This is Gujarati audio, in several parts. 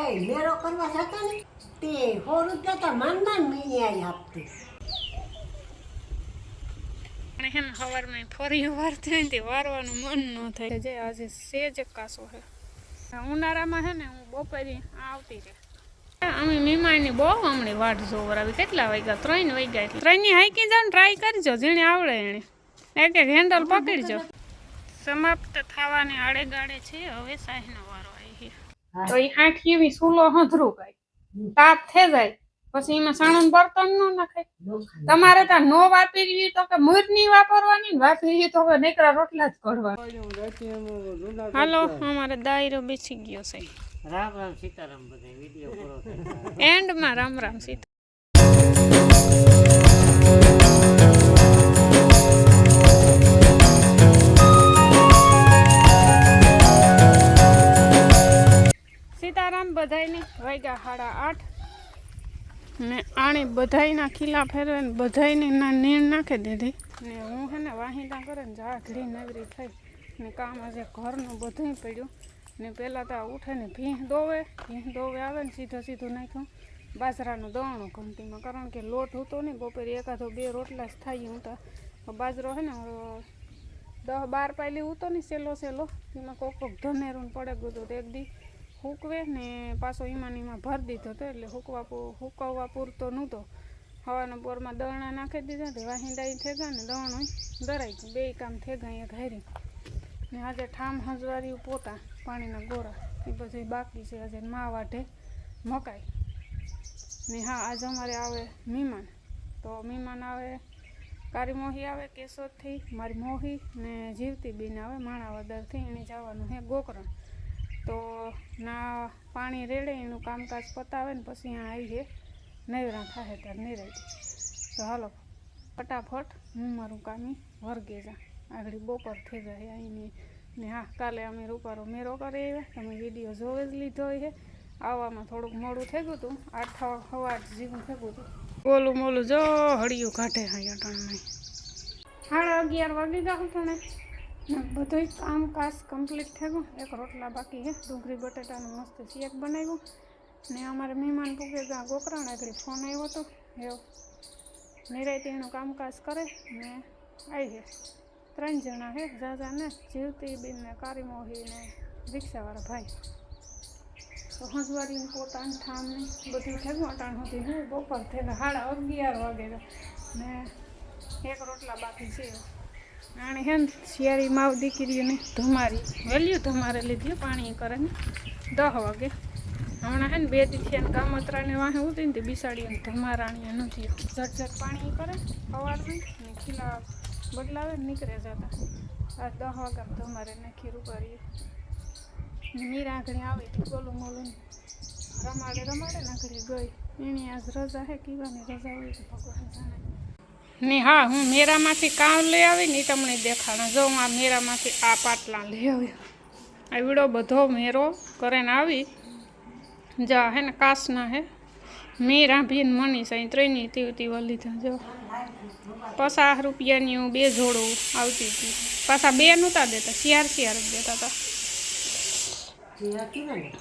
એ મેરો કરવા જતા ને તે 100 રૂપિયા તો માનમાન મીણ્યા આપતી. હે ને સવારમાં ફરી વારતી હોય ને તે વારવાનું મન ન થાય. જે આજે સેજ કાસો છે. ઉનાળામાં છે ને હું બપોરે આવતી રહે. અમે મીમાની બહુ હમણાં વાટ જોવરાવી. કેટલા વાગ્યા? 3 વાગ્યા. એટલે 3 ની હાઈકી જાવ ને ટ્રાય કરજો. જેને આવડે એને એક એક હેન્ડલ પકડજો. સમાપ્ત થવાની આડે ગાડે છે. હવે સાહેનો વારો આવી છે. તો એ 8 કેવી સૂલો હધરું કાંઈ તાપ થઈ જાય પછી એમાં સાણું બર્તન ન નાખાય. તમારે ત્યાં નો વાપરવી તો કે મૂરની વાપરવાની, વાપરવી તો કે નીકળા રોટલા જ કઢવા. હાલો, અમારે દાયરો બેસી ગયો છે. રામ રામ સીતારામ. બધા વિડિયો પૂરો થાય એન્ડમાં રામ રામ સીતા. સીતારામ. બધાયને વાગ્યા 8:30 ને આણે બધાયના ખીલા ફેરવે ને બધાયને ના નીણ નાખી દીધી ને હું હે ને વાહિંદા કરે ને ઝાઘડી નગરી થઈ ને કામ આજે ઘરનું બધું પડ્યું ને પહેલાં તો ઉઠીને ભીંહ દોવે આવે ને સીધું નાખ્યું બાજરાનું દવણું ઘંટીમાં, કારણ કે લોટ હતો નહીં. બપોરે એકાદો 2 રોટલા જ થાય. હું તો બાજરો હે ને 10-12 પાયલી હતો ને સેલો એમાં કોક ધમેરું પડે ગયું તો એક દી હૂકવે ને પાછો ઈમાં ભરી દીધો હતો. એટલે હુકવવા પૂરતો નહોતો. હવાના પોરમાં દળણા નાખી દીધા તો વાહિંદાઈ થઈ ગયા ને દવણું દરાઈ ગયું. 2 કામ થઈ ગયા. એક હારી ને આજે ઠામ હજવારી પોતા પાણીના ગોરા એ બધું બાકી છે. આજે મા વાઢે મકાઈ ને. હા, આજે અમારે આવે મહેમાન. તો મહેમાન આવે કારી મોહી આવે કેશોદથી, મારી મોહી ને જીવતી બેન આવે માણાવદરથી. એને જવાનું છે ગોકરણ. તો ના પાણી રેડે એનું કામકાજ પતાવે ને પછી અહીંયા આવીએ નવરા થાય ત્યારે નિરાય. તો હાલો ફટાફટ હું મારું કામી વર્ગે જા. આગળ બપોર થઈ જાય અહીંની ને. હા, કાલે અમે રૂપારો મેરો કરી આવ્યા. તમે વિડીયો જોવે જ લીધો હોય. આવવામાં થોડુંક મોડું થઈ ગયું હતું. 8 જેવું થઈ ગયું હતું. ઓલું મોલું જો હળિયું કાઢે હા અટાણમાં 11:30 વાગી ગયા હતા ને. બધું કામકાજ કમ્પ્લીટ થઈ ગયું. એક રોટલા બાકી છે. ડુંગળી બટાટાનું મસ્ત શેક બનાવ્યું ને અમારે મહેમાન પૂગે ત્યાં ગોકરણ આગળ ફોન આવ્યો હતો. એવો નિરાયતે એનું કામકાજ કરે ને આવી છે. 3 જણા છે. જાજા ને જીવતી બેન ને કારી મોહી ને રિક્ષાવાળા ભાઈ. તો હંસવારીને પોતાને ઠામ ને બધું થઈ ગયું. અટાણ સુધી હું બપોર થઈ ગયા 11:30 વાગે ને એક રોટલા બાકી છે. આણે હે ને શિયાળી માવ દીકરીઓને ધમારી વેલ્યું ધમારે લીધી પાણી કરે ને 10 વાગે. હમણાં હે ને 2 દી થયા ને કામતરાને વાહે ઉતરી ને બિસાડીને ધમારાણીએ નથી ઝટઝટ પાણી કરે સવારમાં ને ખીલા બદલાવે ને નીકળે જતા. આ 10 વાગ્યા ધમારે નાખી રૂપારી મીરા આંગળી આવી હતી. ગોલું મોલું રમાડે નાખડી ગઈ. એની આજ રજા હે. કીવાની રજા હોય તો ભગવાન જાણે ને. હા, હું મેરામાંથી કામ લઈ આવી ને તમને દેખાણા. જો હું આ મેરામાંથી આ પાટલા લઈ આવી. આ વીડો બધો મેરો કરીને આવી જા હે ને કાસના હે મેરા ભીન મની સાઈ 3 તીવા લીધા. જો 50 રૂપિયાની 2 જોડો આવતી હતી. પાછા 2 નહોતા દેતા, 4 જ દેતા હતા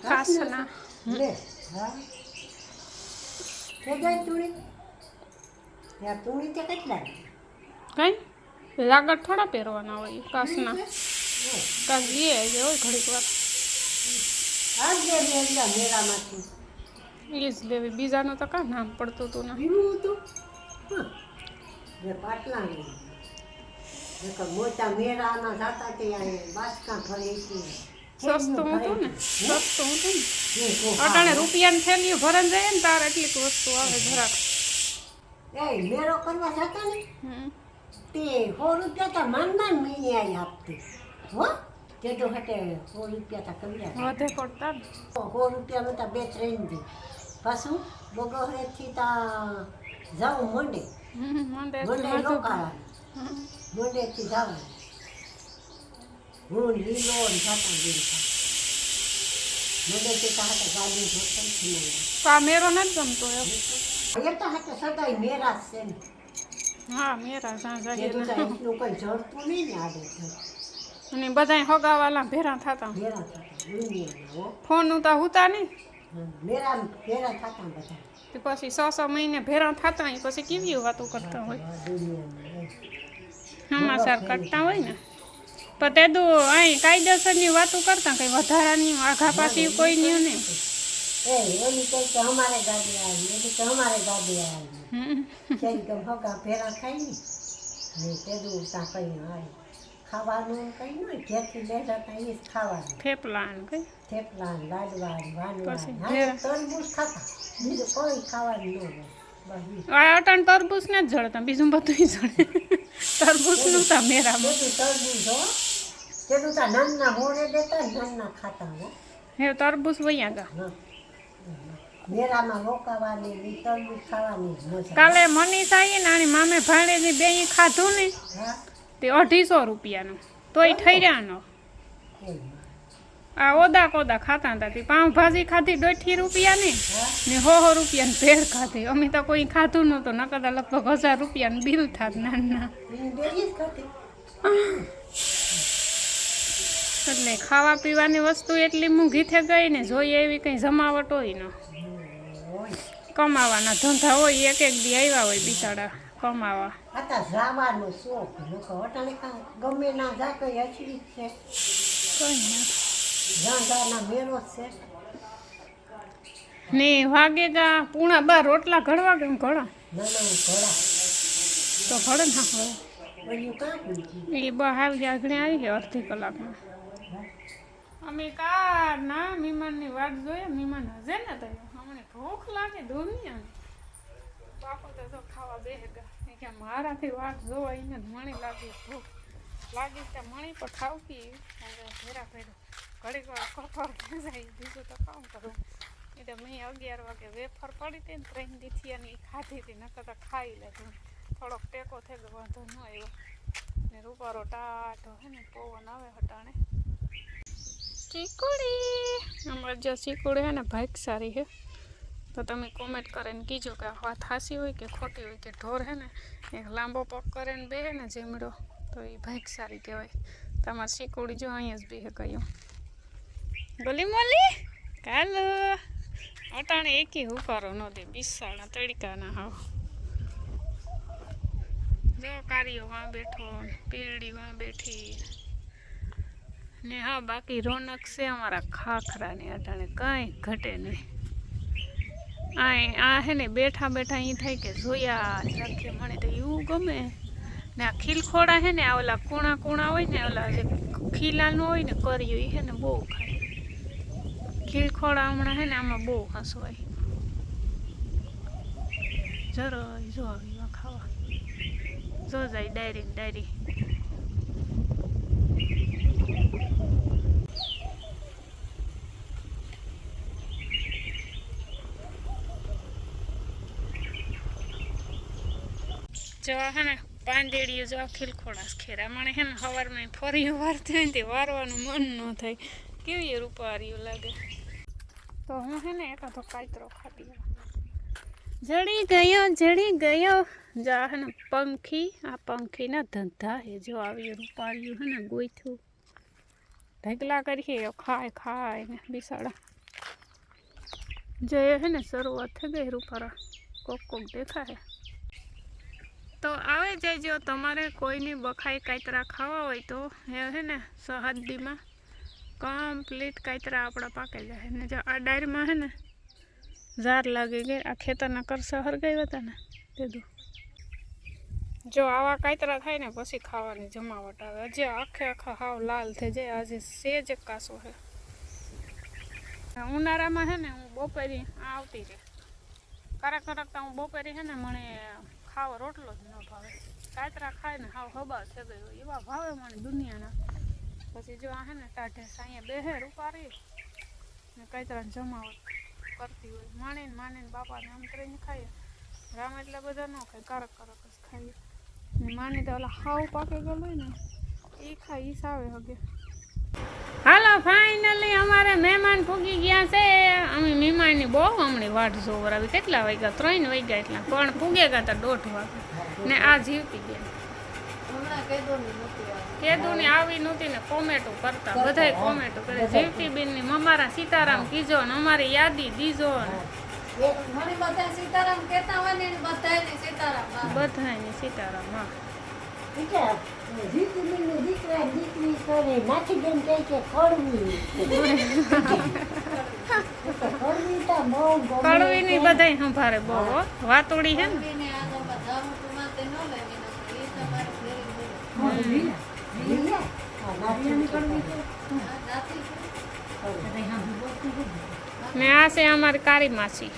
કાસના. કઈ લાગડ થોડા પહેરવાના હોય કાસના. કાસ લઈ આવી હોય ઘડીક વાર એ જ લેવી. બીજાનું તો કાં નામ પડતું હતું ને. સસ્તું હતું ને. અટાણે રૂપિયાની થેલીઓ ભરાઈ જાય ને તાર એટલી વસ્તુ આવે જરાક. એ મેરો કરવા જતા ને તે 100 રૂપિયા તો માનમાન મીણ્યા આપતી. હો તેજો હટે 100 રૂપિયા તો કર્યા વધે પડતા ને. 100 રૂપિયામાં તો 2-3 દી પાછું બગોહરેથી તા જાઉં મંડે રોકાવાનું. મંડેથી જાઉં હું લીલો ને જાતા દીધી મંડેથી તો હાથે ગાડી જોતા કા મેરો નથી ગમતો એમ. એ તો હાથે સદાય મેરા છે ને. હા, મેરા જા એટલું કોઈ જડતું નહીં ને આડે. અને બધાય હગાવાલા ભેરા થતા. ફોન ઉતા નહીં મેરા ભેરા થતા બધા તે પછી 6 મહિને ભેરા થતા હોય પછી કેવી વાતો કરતા હોય સમાચાર કરતા હોય ને પણ તે તો અહીં કાયદેસરની વાતો કરતા કંઈ વધારાની આઘા પાછી કોઈ નહીં ને એની કહે કે અમારે ગાડી આવી એની કે અમારે ગાડી આવી કેમ કે ભગા ભેરા થાય ને તેદું ત્યાં કઈ આવી ખાવાનું કઈ નહીં ઘેરથી લઈ જતા એ જ ખાવાનું થેપલા ને કઈ થેપલા લાડવા વાનવા પછી તરબૂચ ખાતા બીજું કોઈ ખાવાનું ન હોય બસ આ અટાણ તરબૂચ ને જ જડતા બીજું બધું જડે તરબૂચ નું તા મેરામાં બધું તરબૂચ હો તેનું તા નાના મોડે દેતા નાના ખાતા હો હે તરબૂચ વૈયા ગા હા. મેરામાં રોકાવાની ને તરબૂચ ખાવાની જ મજા કાલે મનીષા આવી ને આની મામે ભાણેજી બે ખાધું ને હા તે 250 રૂપિયાનું તોય થઈ રહ્યા નો કોઈ આ ઓદા કોદા ખાતા હતા તે પાઉંભાજી ખાધી 2 રૂપિયાની હા ને 100 રૂપિયાની ભેળ ખાધી અમે તો કોઈ ખાધું નહોતું નકર લગભગ 1000 રૂપિયાનું બિલ થાત નાના એની બેજી જ ખાતી એટલે ખાવા પીવાની વસ્તુ એટલી મોંઘી થઈ ગઈ ને જોઈએ એવી કંઈ જમાવટ હોય ન હોય કમાવાના ધંધા હોય એક દી આવ્યા હોય બિચારા કમાવા આતા જાવાનો શોખ નકો અટાણે ગમે ના જા કઈ અચરી છે કઈ ના જાંગાના મેરો છે ને વાગે ગા પૂણા 12 રોટલા ઘડવા કેમ ઘડા નાના ઘોડા તો ઘડે ના હવે ઓલું કાંઈ એ બહાર આવી ગયા અડધી કલાકમાં અમે કાર ના મહેમાનની વાટ જોઈએ મહેમાન હજે ને તો અમને ભૂખ લાગે દુનિયાની બાપુ તો ખાવા બેસે ગયા કે મારાથી વાટ જોવા એને મણી લાગી ભૂખ લાગી ત્યાં મણી પર ખાવતી ભેરા ભેરો ઘડીક વાર કફર જાય બીજું તો કામ કરું એટલે મેં 11 વાગે વેફર પડી હતી ને 3 દીથી અને એ ખાધી હતી નકર તો ખાઈ લીધું થોડોક ટેકો થઈ ગયો વાંધો ન આવ્યો ને રૂપારો ટાટો હે ને પવન આવે હટાણે ચીકુડી અમારે જો ચીકુડી હે ને ભાઈક સારી હે તો તમે કોમેન્ટ કરીને કીજો કે આ વાત હાસી હોય કે ખોટી હોય કે ઢોર હે ને એક લાંબો પગ કરે ને બેહે ને જીમડો તો એ ભાઈક સારી કહેવાય તમારે ચીકુડી જો અહીંયા જ બેહે ગયું ગલી મોલી કાલો અટાણે એકી હુકારો ન દે બિસાડા તડકાના હાવ જો કારીઓ વાં બેઠો પીરડી વાં બેઠી ને હા બાકી રોનક છે અમારા ખાખરાની અટાણે કંઈ ઘટે નહીં આ હે ને બેઠા બેઠા એ થાય કે જોયા રાખીએ મને તો એવું ગમે ને આ ખીલખોડા હે ને આ ઓલા કૂણા કૂણા હોય ને ઓલા જે ખીલાનું હોય ને કર્યું એ હે ને બહુ ખાય ખીલખોડા હમણાં હે ને આમાં બહુ હસવાય જરા જો આવી ખાવા જો જાય ડાયરી જો હે ને પાંદેડીઓ જો ખીલખોડા ખેરા મને હે ને સવારમાં ફરી વારતી હોય ને તે વારવાનું મન ન થાય કેવી રૂપારીઓ લાગે તો હું હે ને એકાદો કાયતરો ખાતી જડી ગયો જા હે ને પંખી આ પંખીના ધંધા હે જો આવી રૂપારીઓ હે ને ગોઈથું ઢગલા કરીએ ખાય ને બિસાડા જે હે ને શરૂઆત થઈ ગઈ રૂપારા કોક દેખાય તો આવે જજો તમારે કોઈની બખાઈ કાયતરા ખાવા હોય તો એ હે ને સરહદીમાં કમ્પ્લીટ કાયતરા આપણા પાકે જાય ને જો આ ડાયરીમાં હે ને ઝાર લાગી ગઈ આ ખેતરના કરસા હરગાવ્યા હતા ને તેદું જો આવા કાયતરા થાય ને પછી ખાવાની જમાવટ આવે હજી આખા હાવ લાલ થઈ જાય આજે સેજ કાસો છે ઉનાળામાં હે ને હું બપોરી આવતી રહે કરકતા હું બપોરી હે ને મને ખાવો રોટલો જ ન ભાવે કાતરા ખાય ને હાવ હબા થઈ ગઈ હોય એવા ભાવે મને દુનિયાના પછી જો આ હે ને ટાઢે સાંયે બેહે રૂપારી ને કાતરાને જમાવટ કરતી હોય માણીને બાપાને આમ કરીને ખાઈએ રામ એટલે બધા ન ખાય કરક જ ખાઈએ ને માની તો ઓલા હાવ પાકે ગયેલું હોય ને એ ખાય એ સાવે હગે હાલો ફાઇનલી અમારે મહેમાન પૂગી ગયા છે અમે મહેમાનની બહુ હમણાં વાટ જોવરાવી કેટલા વાગ્યા 3 વાગ્યા એટલા પણ પૂગે ગયા હતા 1:30 વાગે ને આ જીવતી ગયા કેદુની આવી નહોતી ને કોમેન્ટો કરતા બધાય કોમેન્ટો કરે જીવતીબેનની મમારા સીતારામ કીજો ને અમારી યાદી દીજો ને બધાયને સીતારામ હા જીતુબેનનો દીકરા દીકરી કરે નાથીબેન કહે કે કડવી કડવી તો બહુ ગમે. કડવીની બધાય સંભારે બહુ હો. વાતોડી હે ને ને આ છે અમારી કાળી માસી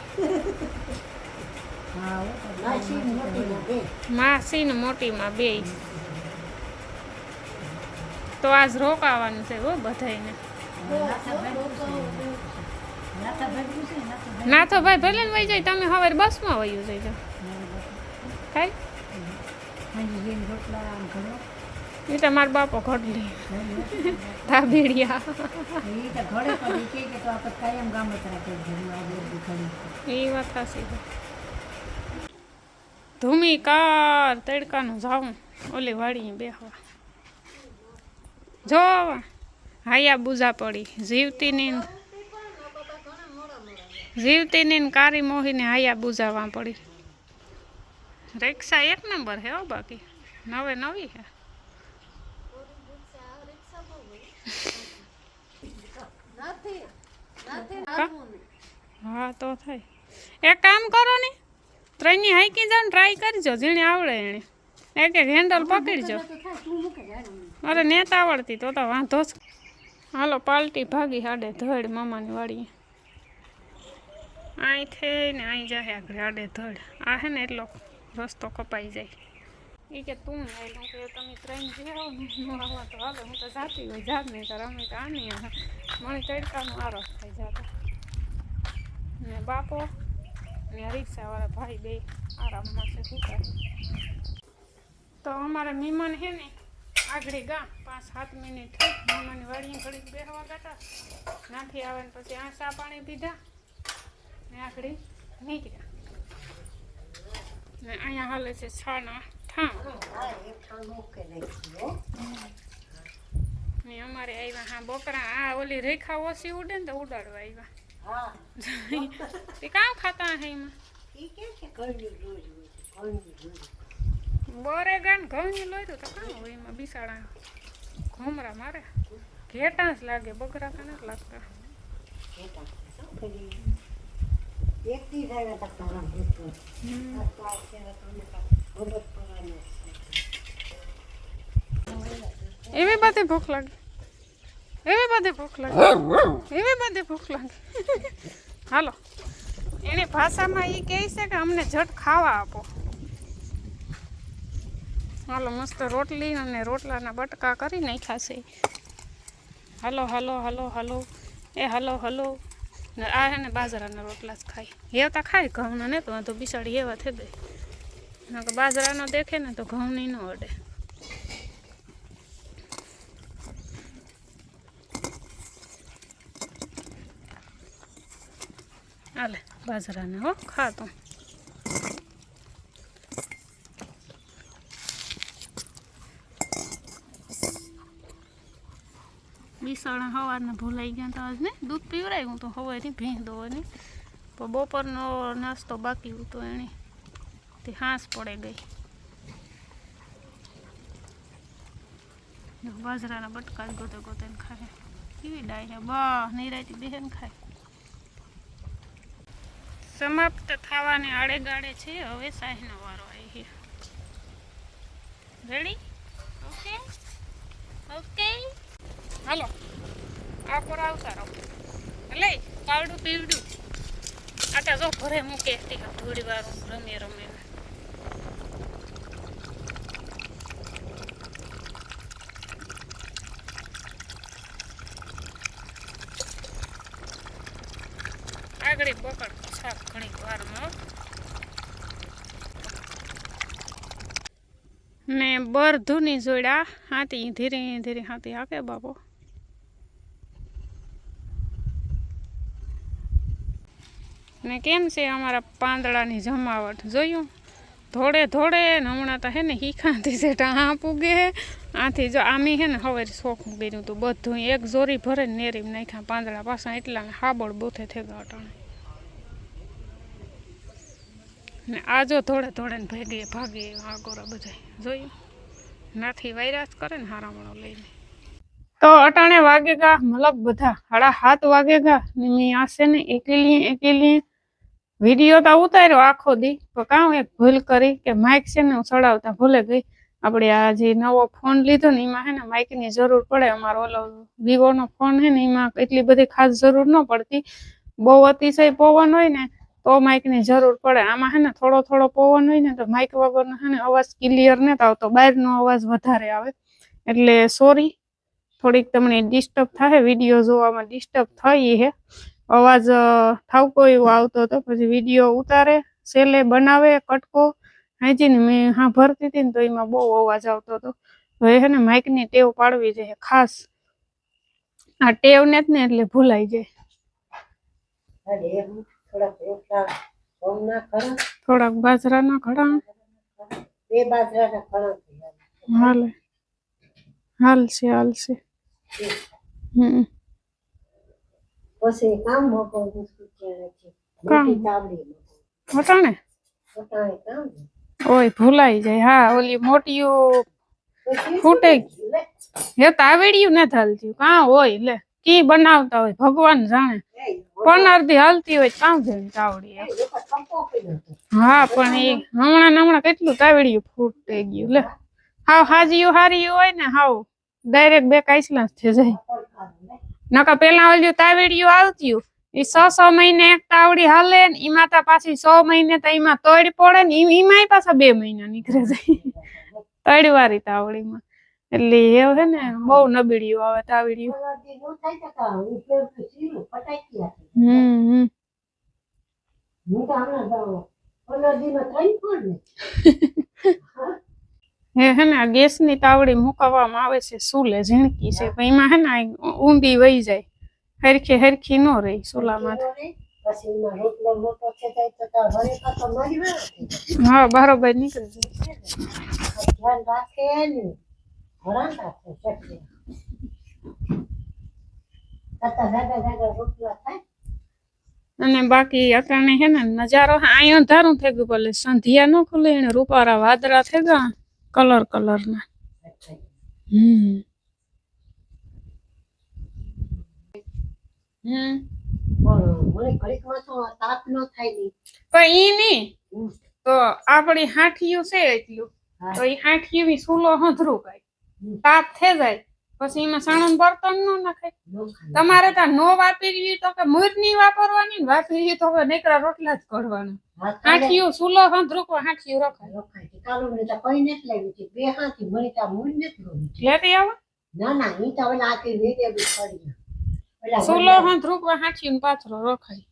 માસી ને મોટી માં બે તો આજ રોકાવાનું છે હો બધાયને ના તો ભાઈ ભલે ને વહી જાય તમે હવે બસમાં વયું જઈજો કાંઈ એ તો મારા બાપો ઘડલી ધાબેડિયા એ વાત સાચી છે ધૂમી કાર તડકાનું જાઉં ઓલી વાળી બેહવા જો હાયા બુઝા પડી જીવતીની કારી મોહીને હાયા બુઝાવા પડી રિક્ષા 1 નંબર હે હો બાકી નવે નવી હે હા તો થાય એક કામ કરો ને ત્રણની હાઈકી જાવ ટ્રાય કરજો જેને આવડે એને એક હેન્ડલ પકડજો અરે નેત આવડતી તો વાંધો જ હાલો પાલટી ભાગી આડે ધડ મામાની વાડીએ અહીં થઈને અહીં જાય આગળ આડે ધડ આ હે ને એટલો રસ્તો કપાઈ જાય એ કે તું આવેલું કે તમે ત્રણ જેવો ને આવા તો હાલો હું તો જાતી હોય જાત નહીં તાર અમે તો આની મને તડકાનો આરોસ થઈ જતો ને બાપો ને રિક્ષાવાળા ભાઈ બે આરામમાં છે શું કરે તો અમારા મહેમાન છે ને આગળ ગા 5-7 મિનિટ થઈ મહેમાનની વાડીએ ઘડીક બેસવા ગાતા નાથી આવે ને પછી આ ચા પાણી પીધા ને આગળ નીકળ્યા ને અહીંયા હાલે છે છાના ને અમારે આવ્યા હા બકરા આ ઓલી રેખા ઓછી ઉડે ને તો ઉડાડવા આવ્યા તે કામ ખાતા હે એમાં બોરે ગાન ઘઉંની લોર્યું તો કામ હોય એમાં બિસાડા ઘુમરા મારે ઘેટા જ લાગે બકરા તો નથી લાગતા એવી બધી ભૂખ લાગે હાલો એની ભાષામાં એ કહે છે કે અમને ઝટ ખાવા આપો હાલો મસ્ત રોટલી અને રોટલાના બટકા કરી નાખ્યા છે હાલો હાલો હાલો હાલો એ હાલો હાલો આ હે ને બાજરાના રોટલા જ ખાય હેવતા ખાય ઘઉંના ને તો વાંધો બિસાડી એવા થઈ ગઈ બાજરાનો દેખે ને તો ઘઉંની ન અડે હાલે બાજરાના હો ખાતો બિસાણા સવારના ભૂલાઈ ગયા તો આજ ને દૂધ પીવરાયું તો સવારની ભેંસ દોવાની પણ બપોરનો નાસ્તો બાકી હતો એણે તે હાંસ પડે ગઈ બાજરાના બટકા જ ગોતે ગોતે ખાય કેવી ડાય છે બા નિરાયતી બેહેન ખાય સમાપ્ત થવાને આડે ગાડે છે હવે સાહીનો વારો આવી છે રેડી ઓકે ઓકે હાલો આ પર આવતા રહો લઈ કાવડું પીવડું આટા જો ઘરે મૂકે થોડી વાર રમે રમે આગળ બકડ છાપ ઘણી વારમાં ને બરધુની જોડ્યા હાથી ધીરે ધીરે હાથી હાકે બાપો ને કેમ છે અમારા પાંદડાની જમાવટ જોયું ધોડે ધોડે ને હમણાં તો હે ને હીખાથી છે આ પૂગે આથી જો આમી હે ને હવે શોખું કર્યું હતું બધું એક જોરી ભરે ને નેરી નાખ્યા પાંદડા પાછા એટલા ને હાબળ બોથે થઈ ગયા અટાણે ને આ જો ધોડે ધોડે ને ભાગી આગોરા બધા જોયું નાથી વૈરાશ કરે ને હારામણો લઈને તો અટાણે વાગેગા મતલબ બધા 7:30 વાગેગા ને મેં આશે ને એકેલી વિડીયો તો ઉતાર્યો આખો દી પણ કાં એક ભૂલ કરી કે માઇક છે ને હું ચડાવતા ભૂલે ગઈ આપણે આ જે નવો ફોન લીધો ને એમાં હે ને માઇકની જરૂર પડે અમારો ઓલો વિવોનો ફોન હે ને એમાં એટલી બધી ખાસ જરૂર ન પડતી બહુ અતિશય પવન હોય ને તો માઇકની જરૂર પડે આમાં હે ને થોડો પવન હોય ને તો માઇક વગરનો હે ને અવાજ ક્લિયર નથી આવતો બહારનો અવાજ વધારે આવે એટલે સોરી થોડીક તમને ડિસ્ટર્બ થાય વિડીયો જોવામાં ડિસ્ટર્બ થઈ હે અવાજ ઠાવકો એવો આવતો હતો પછી વિડીયો ઉતારે સેલે બનાવે કટકો હાજીને મેં ભરતી હતી ને તો એમાં બહુ અવાજ આવતો હતો હવે હે ને માઇકની ટેવ પાડવી જોઈએ ખાસ આ ટેવ ને જ ને એટલે ભૂલાઈ જાય થોડાક બાજરાના ખડા હાલશે પછી કામ વટાણે ઓય ભૂલાઈ જાય હા ઓલી મોટી ફૂટે હે તાવેડિયું નથી હાલતી કાં હોય લે કી બનાવતા હોય ભગવાન જાણે પણ અડધી હાલતી હોય કામ જઈને તાવડી હા પણ એ હમણાં કેટલું તાવેડિયું ફૂટી ગયું લે હાવ હાજીયું હારીયું હોય ને હાવ ડાયરેક્ટ બે કાઈસલા થઈ જાય નકા પેલા ઓલું તાવેડિયું આવતું એ 6 મહિને એક તાવડી હાલે ને એમાં તો પાછી 6 મહિને તો એમાં તોડ પડે ને એમાંય પાછા 2 મહિના નીકળે જાય તડવારી તાવડીમાં એટલે એ હે ને બહુ નબળિયું આવે તાવડિયું હે ને ગેસ ની તાવડી મુકાવવામાં આવે છે સુલે ઝીણકી છે પણ એમાં હે ને ઊંડી વહી જાય હરખી નો રહી સુલામાં હા બરોબર નીકળી જાય અને બાકી અટાણે હે ને નજારો અહીંયા ધારું થઈ ગયું ભલે સંધિયા ન ખુલે એને રૂપારા વાદળા થઈ ગયા કલર ના પણ ઈ નઈ તો આપડી હાંઠિયું છે એટલું તો ઈ હાંઠિયું સુલો હંધરું કાય તાપ થઈ જાય પછી એમાં સાણું બર્તન ન નાખાય તમારે ત્યાં નો વાપરવી તો કે મૂર ની વાપરવાની ને વાપરવી તો કે નીકળા રોટલા જ કરવાના હાંઠિયું સુલો હંધરું હાંઠિયું રખાય લેતી આવો સુલો હંધરું હાંઠિયું પાથરો રખાય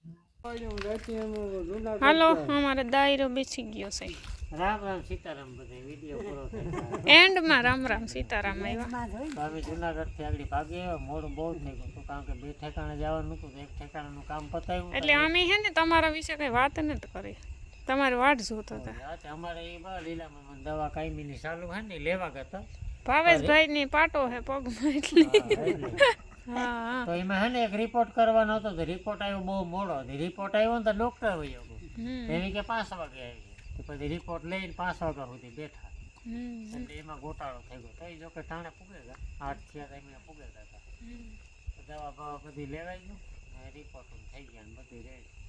હાલો અમારે દાયરો બેસી ગયો છે રામ સીતારામ બધા વિડીયો પૂરો થાય એન્ડમાં રામ સીતારામ આવ્યા અમે જુનાગઢ થી આગળ ભાગે મોડું બહુ થઈ ગયું હતું કારણ કે 2 ઠેકાણે જવાનું હતું એક ઠેકાણાનું કામ પતાવ્યું એટલે અમે હે ને તમારા વિશે કઈ વાત નથી કરી તમારી વાટ જોતા હતા અમારે એ લીલામાં દવા કાયમીની ચાલુ હે ને લેવા ગયા ભાવેશભાઈ ની પાટો હે પગમાં એટલે તો એમાં હે ને એક રિપોર્ટ કરવાનો હતો તો રિપોર્ટ આવ્યો બહુ મોડો રિપોર્ટ આવ્યો ને તો ડોક્ટર વયો એવી કે 5 વાગે આવી પછી રિપોર્ટ લઈને 5 વાગ્યા સુધી બેઠા એટલે એમાં ગોટાળો થઈ ગયો તો એ જો કે ટાણે પૂગેગા 8 થયા એમને પૂગેગા હતા દવા બધી લેવાઈ ગયું રિપોર્ટ થઈ ગયા ને બધી રેડી